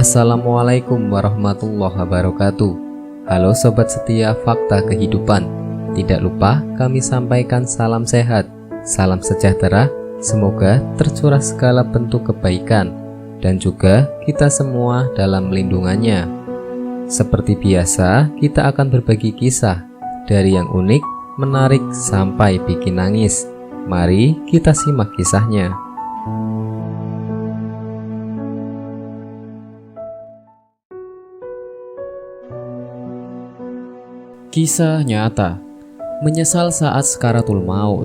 Assalamualaikum warahmatullahi wabarakatuh. Halo sobat setia Fakta Kehidupan. Tidak lupa kami sampaikan salam sehat, salam sejahtera. Semoga tercurah segala bentuk kebaikan dan juga kita semua dalam lindungannya. Seperti biasa, kita akan berbagi kisah dari yang unik, menarik sampai bikin nangis. Mari kita simak kisahnya. Kisah nyata, menyesal saat sakaratul maut.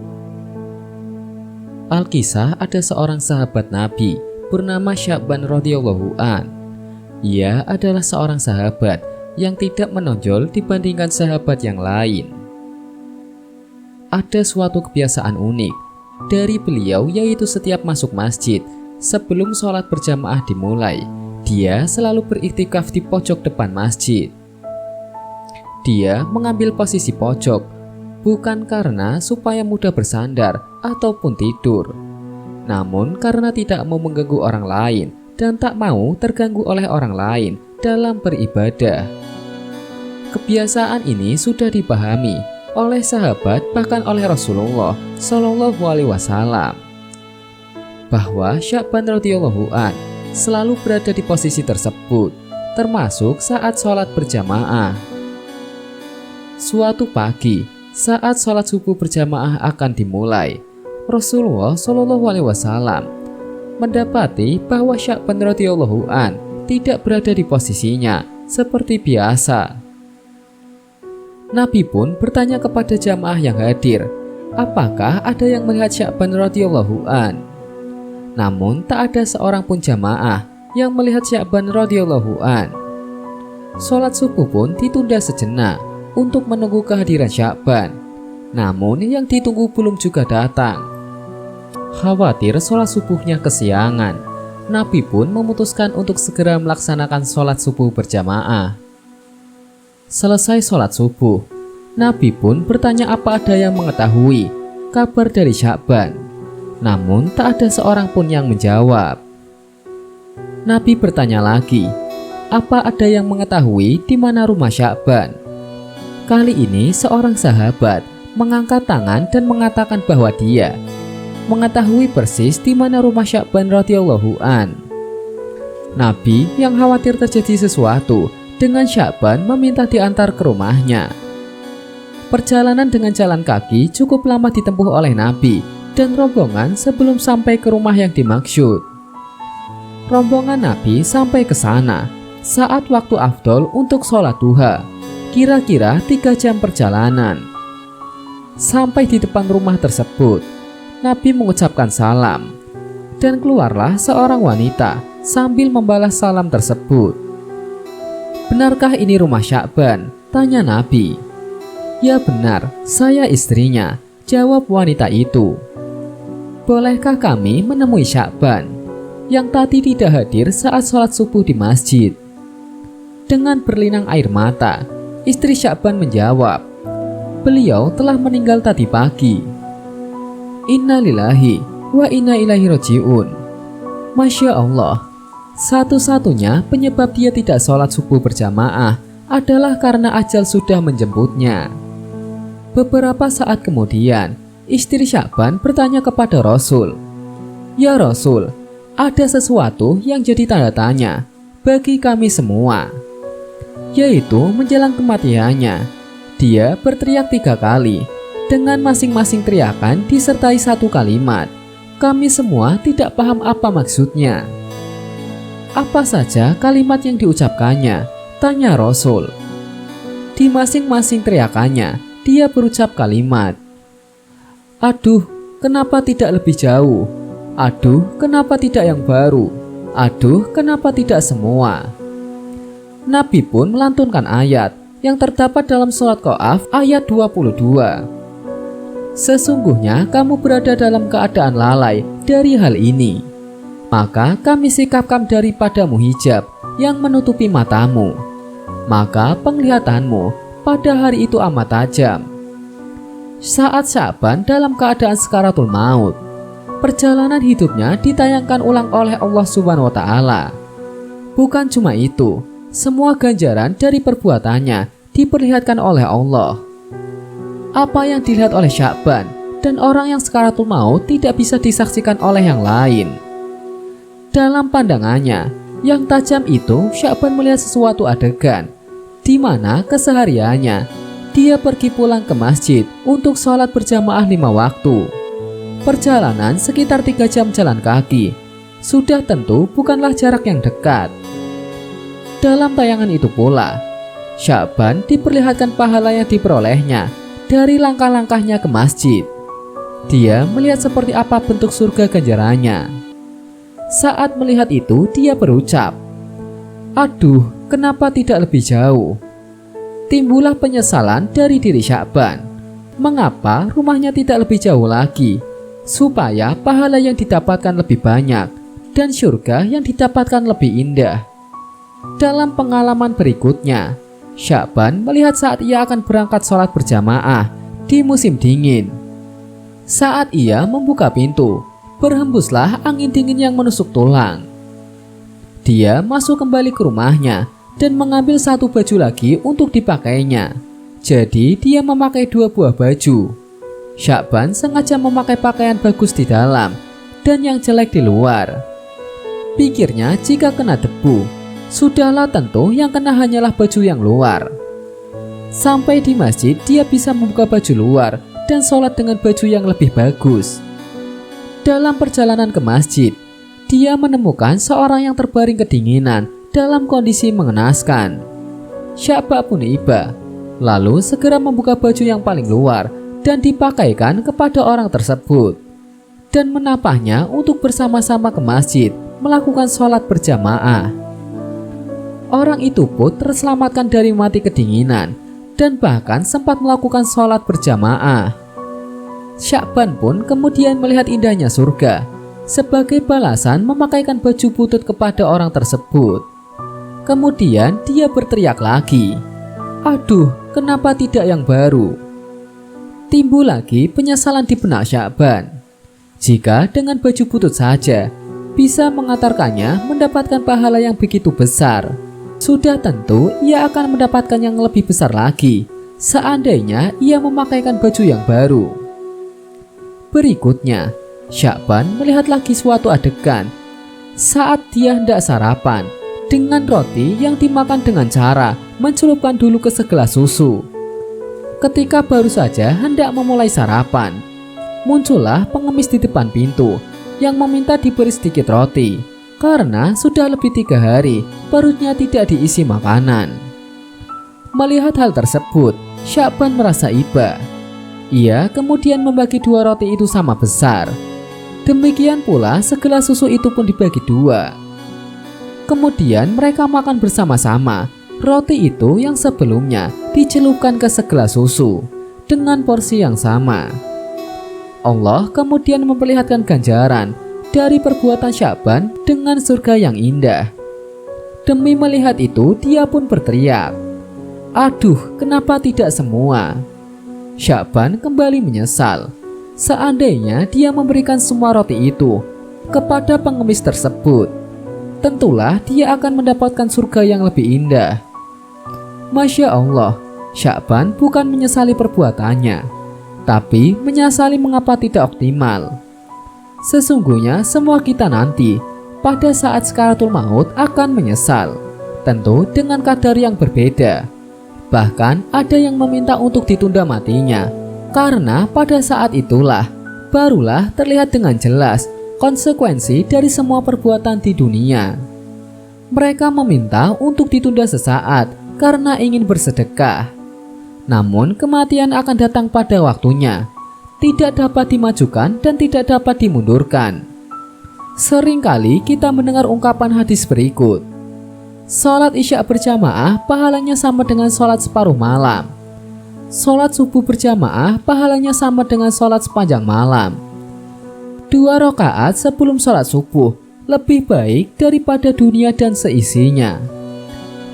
Alkisah ada seorang sahabat Nabi bernama Sya'ban radhiyallahu an. Ia adalah seorang sahabat yang tidak menonjol dibandingkan sahabat yang lain. Ada suatu kebiasaan unik dari beliau, yaitu setiap masuk masjid sebelum sholat berjamaah dimulai, dia selalu beriktikaf di pojok depan masjid. Dia mengambil posisi pojok bukan karena supaya mudah bersandar ataupun tidur, namun karena tidak mau mengganggu orang lain dan tak mau terganggu oleh orang lain dalam beribadah. Kebiasaan ini sudah dipahami oleh sahabat, bahkan oleh Rasulullah Shallallahu Alaihi Wasallam, bahwa Sya'ban radhiyallahu an selalu berada di posisi tersebut, termasuk saat sholat berjamaah. Suatu pagi, saat sholat subuh berjamaah akan dimulai, Rasulullah Shallallahu Alaihi Wasallam mendapati bahwa Sya'ban radhiyallahu an tidak berada di posisinya seperti biasa. Nabi pun bertanya kepada jamaah yang hadir, apakah ada yang melihat Sya'ban radhiyallahu an? Namun tak ada seorang pun jamaah yang melihat Sya'ban radhiyallahu an. Sholat subuh pun ditunda sejenak untuk menunggu kehadiran Sya'ban, namun yang ditunggu belum juga datang. Khawatir sholat subuhnya kesiangan, Nabi pun memutuskan untuk segera melaksanakan sholat subuh berjamaah. Selesai sholat subuh, Nabi pun bertanya apa ada yang mengetahui kabar dari Sya'ban, namun tak ada seorang pun yang menjawab. Nabi bertanya lagi, apa ada yang mengetahui di mana rumah Sya'ban? Kali ini seorang sahabat mengangkat tangan dan mengatakan bahwa dia mengetahui persis di mana rumah Sya'ban radhiyallahu an. Nabi yang khawatir terjadi sesuatu dengan Sya'ban meminta diantar ke rumahnya. Perjalanan dengan jalan kaki cukup lama ditempuh oleh Nabi dan rombongan sebelum sampai ke rumah yang dimaksud. Rombongan Nabi sampai ke sana saat waktu afdol untuk sholat duha, kira-kira 3 jam perjalanan. Sampai di depan rumah tersebut, Nabi mengucapkan salam, dan keluarlah seorang wanita sambil membalas salam tersebut. Benarkah ini rumah Sya'ban? Tanya Nabi. Ya benar, saya istrinya, jawab wanita itu. Bolehkah kami menemui Sya'ban yang tadi tidak hadir saat sholat subuh di masjid? Dengan berlinang air mata, istri Sya'ban menjawab, beliau telah meninggal tadi pagi. Inna lillahi wa inna ilaihi raji'un. Masya Allah, satu-satunya penyebab dia tidak sholat subuh berjamaah adalah karena ajal sudah menjemputnya. Beberapa saat kemudian, istri Sya'ban bertanya kepada Rasul, ya Rasul, ada sesuatu yang jadi tanda tanya bagi kami semua, yaitu menjelang kematiannya, dia berteriak 3 kali dengan masing-masing teriakan disertai satu kalimat. Kami semua tidak paham apa maksudnya. Apa saja kalimat yang diucapkannya? Tanya Rasul. Di masing-masing teriakannya, dia berucap kalimat, aduh, kenapa tidak lebih jauh? Aduh, kenapa tidak yang baru? Aduh, kenapa tidak semua? Nabi pun melantunkan ayat yang terdapat dalam surat Qaf ayat 22. Sesungguhnya kamu berada dalam keadaan lalai dari hal ini, maka kami sikapkan daripadamu hijab yang menutupi matamu, maka penglihatanmu pada hari itu amat tajam. Saat Sya'ban dalam keadaan sakaratul maut, perjalanan hidupnya ditayangkan ulang oleh Allah Subhanahu wa Ta'ala. Bukan cuma itu, semua ganjaran dari perbuatannya diperlihatkan oleh Allah. Apa yang dilihat oleh Sya'ban dan orang yang sakaratul maut tidak bisa disaksikan oleh yang lain. Dalam pandangannya yang tajam itu, Sya'ban melihat sesuatu adegan di mana kesehariannya dia pergi pulang ke masjid untuk sholat berjamaah 5 waktu. Perjalanan sekitar 3 jam jalan kaki. Sudah tentu bukanlah jarak yang dekat. Dalam tayangan itu pula, Sya'ban diperlihatkan pahala yang diperolehnya dari langkah-langkahnya ke masjid. Dia melihat seperti apa bentuk surga ganjarannya. Saat melihat itu, dia berucap, "Aduh, kenapa tidak lebih jauh?" Timbullah penyesalan dari diri Sya'ban. Mengapa rumahnya tidak lebih jauh lagi, supaya pahala yang didapatkan lebih banyak dan surga yang didapatkan lebih indah. Dalam pengalaman berikutnya, Sya'ban melihat saat ia akan berangkat sholat berjamaah di musim dingin. Saat ia membuka pintu, berhembuslah angin dingin yang menusuk tulang. Dia masuk kembali ke rumahnya dan mengambil satu baju lagi untuk dipakainya. Jadi dia memakai 2 buah baju. Sya'ban sengaja memakai pakaian bagus di dalam dan yang jelek di luar. Pikirnya jika kena debu, sudahlah tentu yang kena hanyalah baju yang luar. Sampai di masjid dia bisa membuka baju luar dan sholat dengan baju yang lebih bagus. Dalam perjalanan ke masjid, dia menemukan seorang yang terbaring kedinginan dalam kondisi mengenaskan. Sya'ban pun iba, lalu segera membuka baju yang paling luar dan dipakaikan kepada orang tersebut, dan menapahnya untuk bersama-sama ke masjid melakukan sholat berjamaah. Orang itu pun terselamatkan dari mati kedinginan dan bahkan sempat melakukan sholat berjamaah. Sya'ban pun kemudian melihat indahnya surga. Sebagai balasan memakaikan baju butut kepada orang tersebut. Kemudian dia berteriak lagi, "Aduh, kenapa tidak yang baru?" Timbul lagi penyesalan di benak Sya'ban. Jika dengan baju butut saja bisa mengantarkannya mendapatkan pahala yang begitu besar, sudah tentu ia akan mendapatkan yang lebih besar lagi seandainya ia memakaikan baju yang baru. Berikutnya, Sya'ban melihat lagi suatu adegan saat dia hendak sarapan dengan roti yang dimakan dengan cara mencelupkan dulu ke segelas susu. Ketika baru saja hendak memulai sarapan, muncullah pengemis di depan pintu yang meminta diberi sedikit roti karena sudah lebih 3 hari perutnya tidak diisi makanan. Melihat hal tersebut, Sya'ban merasa iba. Ia kemudian membagi 2 roti itu sama besar. Demikian pula segelas susu itu pun dibagi 2. Kemudian mereka makan bersama-sama roti itu yang sebelumnya dicelupkan ke segelas susu dengan porsi yang sama. Allah kemudian memperlihatkan ganjaran dari perbuatan Sya'ban dengan surga yang indah. Demi melihat itu dia pun berteriak, "Aduh, kenapa tidak semua?" Sya'ban kembali menyesal. Seandainya dia memberikan semua roti itu kepada pengemis tersebut, tentulah dia akan mendapatkan surga yang lebih indah. Masya Allah, Sya'ban bukan menyesali perbuatannya, tapi menyesali mengapa tidak optimal. Sesungguhnya semua kita nanti pada saat sakaratul maut akan menyesal, tentu dengan kadar yang berbeda. Bahkan ada yang meminta untuk ditunda matinya, karena pada saat itulah barulah terlihat dengan jelas konsekuensi dari semua perbuatan di dunia. Mereka meminta untuk ditunda sesaat karena ingin bersedekah. Namun kematian akan datang pada waktunya, tidak dapat dimajukan dan tidak dapat dimundurkan. Seringkali kita mendengar ungkapan hadis berikut, "Sholat isya berjamaah pahalanya sama dengan sholat separuh malam. Sholat subuh berjamaah pahalanya sama dengan sholat sepanjang malam. 2 rakaat sebelum sholat subuh lebih baik daripada dunia dan seisinya."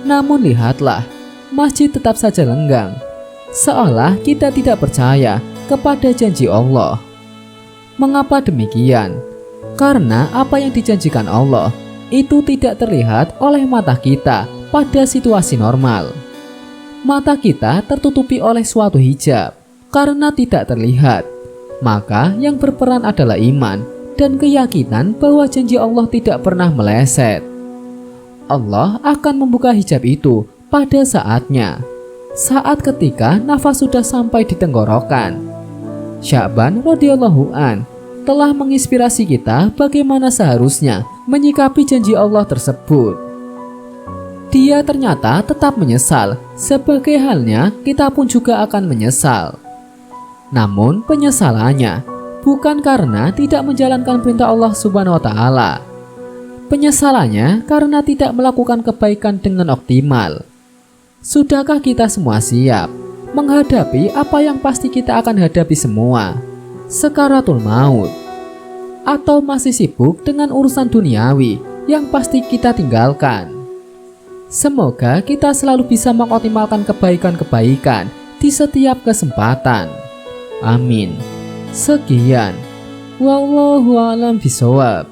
Namun lihatlah, masjid tetap saja lenggang, seolah kita tidak percaya kepada janji Allah. Mengapa demikian? Karena apa yang dijanjikan Allah itu tidak terlihat oleh mata kita pada situasi normal. Mata kita tertutupi oleh suatu hijab karena tidak terlihat. Maka yang berperan adalah iman dan keyakinan bahwa janji Allah tidak pernah meleset. Allah akan membuka hijab itu pada saatnya, saat ketika nafas sudah sampai di tenggorokan. Sya'ban radhiyallahu an telah menginspirasi kita bagaimana seharusnya menyikapi janji Allah tersebut. Dia ternyata tetap menyesal, sebagai halnya kita pun juga akan menyesal. Namun penyesalannya bukan karena tidak menjalankan perintah Allah Subhanahu wa Ta'ala. Penyesalannya karena tidak melakukan kebaikan dengan optimal. Sudahkah kita semua siap menghadapi apa yang pasti kita akan hadapi semua, sakaratul maut? Atau masih sibuk dengan urusan duniawi yang pasti kita tinggalkan? Semoga kita selalu bisa mengoptimalkan kebaikan-kebaikan di setiap kesempatan. Amin. Sekian. Wallahu a'lam bishawab.